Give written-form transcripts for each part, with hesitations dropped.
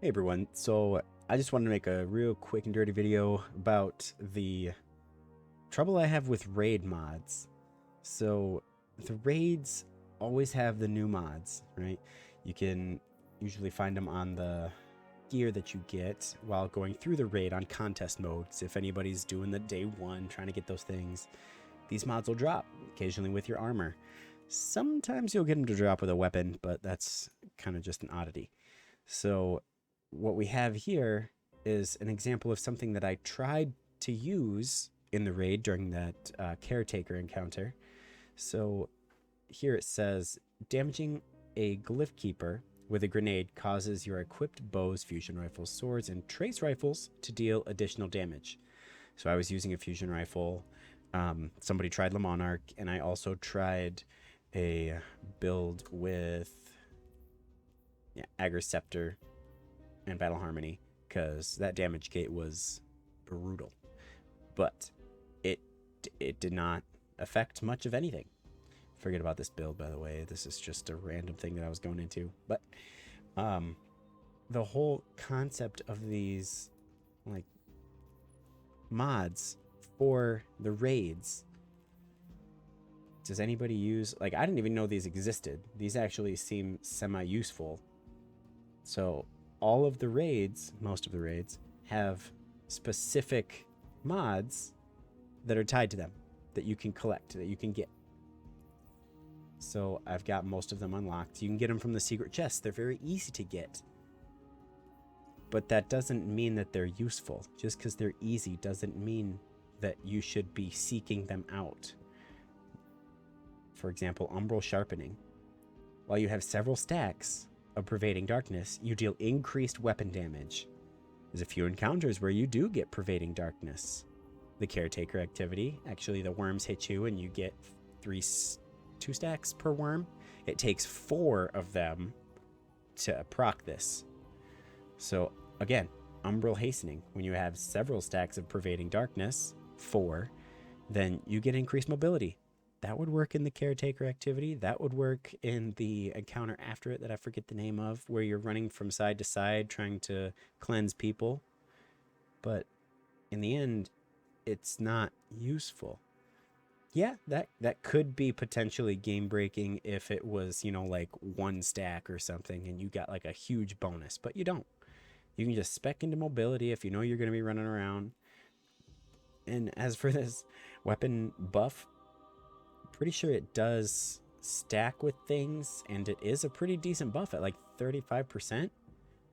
Hey everyone, so I just wanted to make a real quick and dirty video about the trouble I have with raid mods. So the raids always have the new mods, right? You can usually find them on the gear that you get while going through the raid on contest modes. If anybody's doing the day one trying to get those things, these mods will drop occasionally with your armor. Sometimes you'll get them to drop with a weapon, but that's kind of just an oddity. So what we have here is an example of something that I tried to use in the raid during that caretaker encounter. So here it says, damaging a glyph keeper with a grenade causes your equipped bows, fusion rifles, swords, and trace rifles to deal additional damage. So I was using a fusion rifle. Somebody tried Le Monarch, and I also tried a build with Agriceptor and Battle Harmony, because that damage gate was brutal. But it did not affect much of anything. Forget about this build, by the way. This is just a random thing that I was going into. But the whole concept of these like mods for the raids, does anybody use, like, I didn't even know these existed. These actually seem semi-useful. So all of the raids, most of the raids, have specific mods that are tied to them that you can collect, that you can get. So I've got most of them unlocked. You can get them from the secret chests. They're very easy to get. But that doesn't mean that they're useful. Just because they're easy doesn't mean that you should be seeking them out. For example, Umbral Sharpening. While you have several stacks of Pervading Darkness, you deal increased weapon damage. There's a few encounters where you do get Pervading Darkness. The Caretaker activity, actually the worms hit you and you get 2 stacks per worm. It takes 4 of them to proc this. So again, Umbral Hastening, when you have several stacks of Pervading Darkness, 4, then you get increased mobility. That would work in the Caretaker activity. That would work in the encounter after it that I forget the name of, where you're running from side to side trying to cleanse people. But in the end, it's not useful. Yeah, that could be potentially game breaking if it was, like 1 stack or something and you got like a huge bonus, but you don't. You can just spec into mobility if you know you're going to be running around. And as for this weapon buff, pretty sure it does stack with things, and it is a pretty decent buff at like 35%,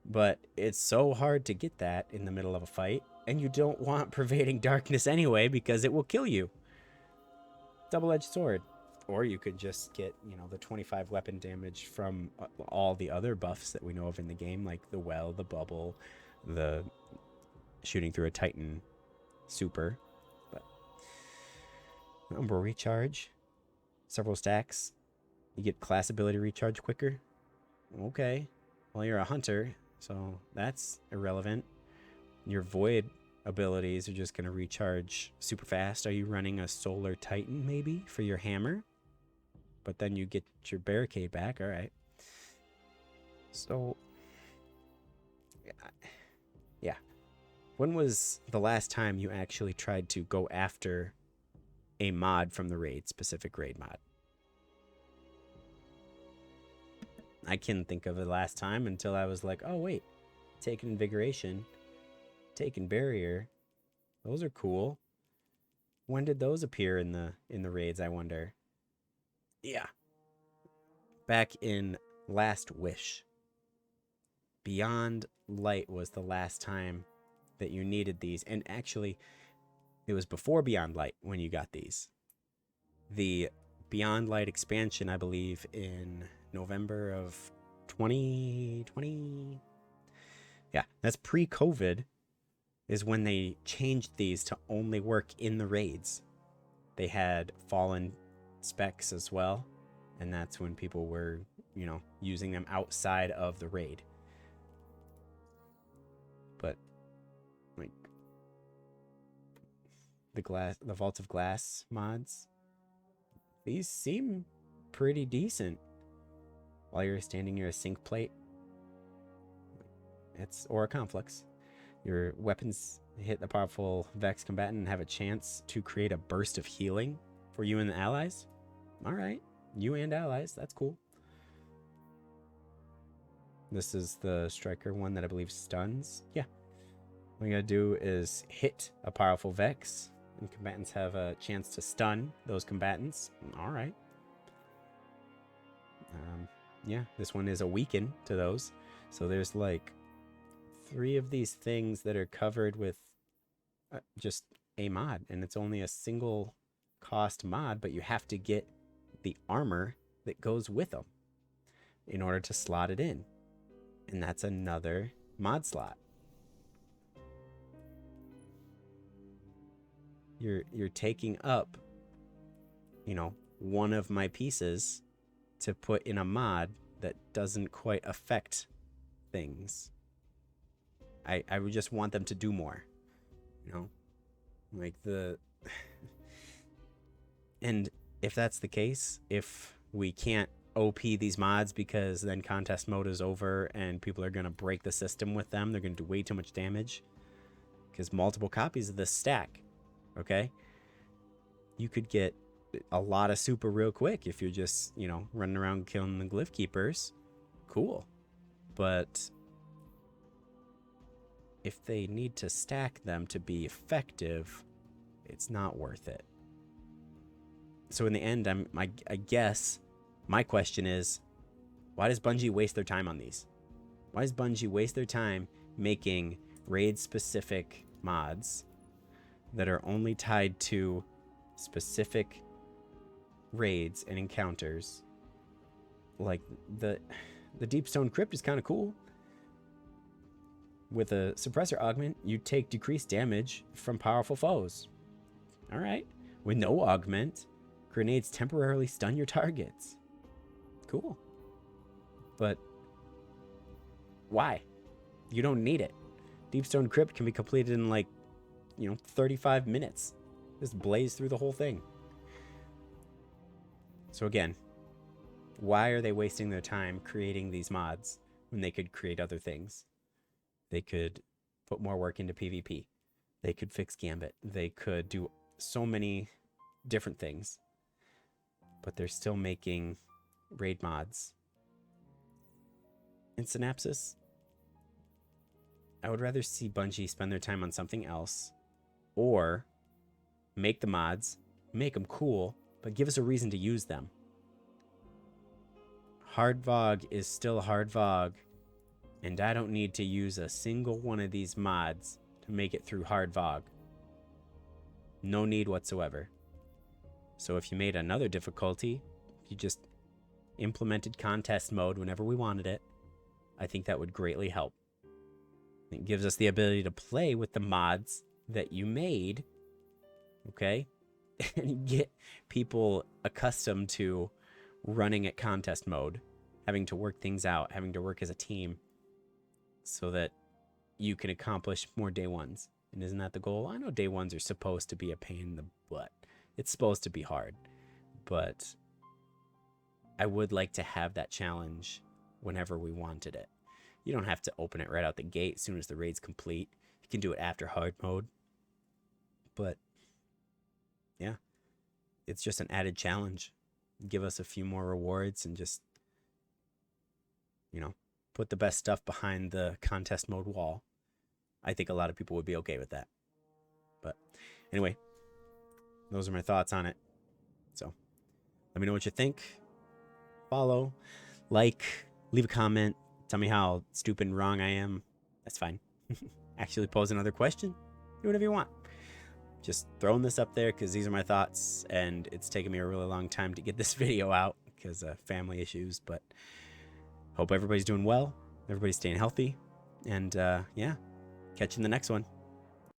but it's so hard to get that in the middle of a fight, and you don't want Pervading Darkness anyway because it will kill you. Double-edged sword. Or you could just get, the 25 weapon damage from all the other buffs that we know of in the game, like the well, the bubble, the shooting through a Titan super. But Umbral Recharge, several stacks. You get class ability recharge quicker. Okay. Well, you're a hunter, so that's irrelevant. Your void abilities are just going to recharge super fast. Are you running a solar titan maybe for your hammer? But then you get your barricade back. All right. So, yeah. When was the last time you actually tried to go after a mod from the raid, specific raid mod? I couldn't think of the last time until I was like, oh, wait. Taking Invigoration, taking Barrier. Those are cool. When did those appear in the raids, I wonder? Yeah. Back in Last Wish. Beyond Light was the last time that you needed these. And actually, it was before Beyond Light when you got these. The Beyond Light expansion, I believe, in November of 2020. Yeah, that's pre-COVID, is when they changed these to only work in the raids. They had Fallen specs as well, and that's when people were, using them outside of the raid. But like the Vault of Glass mods, these seem pretty decent. While you're standing near a sink plate, It's Aura Conflicts. Your weapons hit the powerful Vex combatant and have a chance to create a burst of healing for you and the allies. All right, you and allies, that's cool. This is the striker one that I believe stuns. Yeah. All you gotta do is hit a powerful Vex, and combatants have a chance to stun those combatants. All right. Yeah, this one is a weaken to those. So there's like 3 of these things that are covered with just a mod, and it's only a single cost mod, but you have to get the armor that goes with them in order to slot it in. And that's another mod slot. You're taking up, you know, one of my pieces to put in a mod that doesn't quite affect things. I would just want them to do more, you know, like the and if that's the case, if we can't OP these mods because then contest mode is over and people are going to break the system with them, they're going to do way too much damage because multiple copies of this stack, okay? You could get a lot of super real quick if you're just, you know, running around killing the glyph keepers. Cool. But if they need to stack them to be effective, it's not worth it. So in the end, I guess my question is, why does Bungie waste their time on these? Why does Bungie waste their time making raid-specific mods that are only tied to specific raids and encounters? Like the Deepstone Crypt is kind of cool. With a suppressor augment, you take decreased damage from powerful foes. All right. With no augment, grenades temporarily stun your targets. Cool. But why? You don't need it. Deepstone Crypt can be completed in like, 35 minutes. Just blaze through the whole thing. So again, why are they wasting their time creating these mods when they could create other things? They could put more work into PvP. They could fix Gambit. They could do so many different things. But they're still making raid mods. In Synapsis, I would rather see Bungie spend their time on something else, or make the mods, make them cool, but give us a reason to use them. Hard VOG is still Hard VOG, and I don't need to use a single one of these mods to make it through Hard VOG. No need whatsoever. So if you made another difficulty, you just implemented contest mode whenever we wanted it, I think that would greatly help. It gives us the ability to play with the mods that you made, okay? And get people accustomed to running at contest mode, having to work things out, having to work as a team, so that you can accomplish more day ones. And isn't that the goal? I know day ones are supposed to be a pain in the butt. It's supposed to be hard. But I would like to have that challenge whenever we wanted it. You don't have to open it right out the gate as soon as the raid's complete. You can do it after hard mode. But yeah, it's just an added challenge. Give us a few more rewards and just, put the best stuff behind the contest mode wall. I think a lot of people would be okay with that. But anyway, those are my thoughts on it. So let me know what you think. Follow, like, leave a comment. Tell me how stupid and wrong I am. That's fine. Actually pose another question. Do whatever you want. Just throwing this up there because these are my thoughts, and it's taken me a really long time to get this video out because of family issues. But hope everybody's doing well. Everybody's staying healthy. And yeah, catch you in the next one.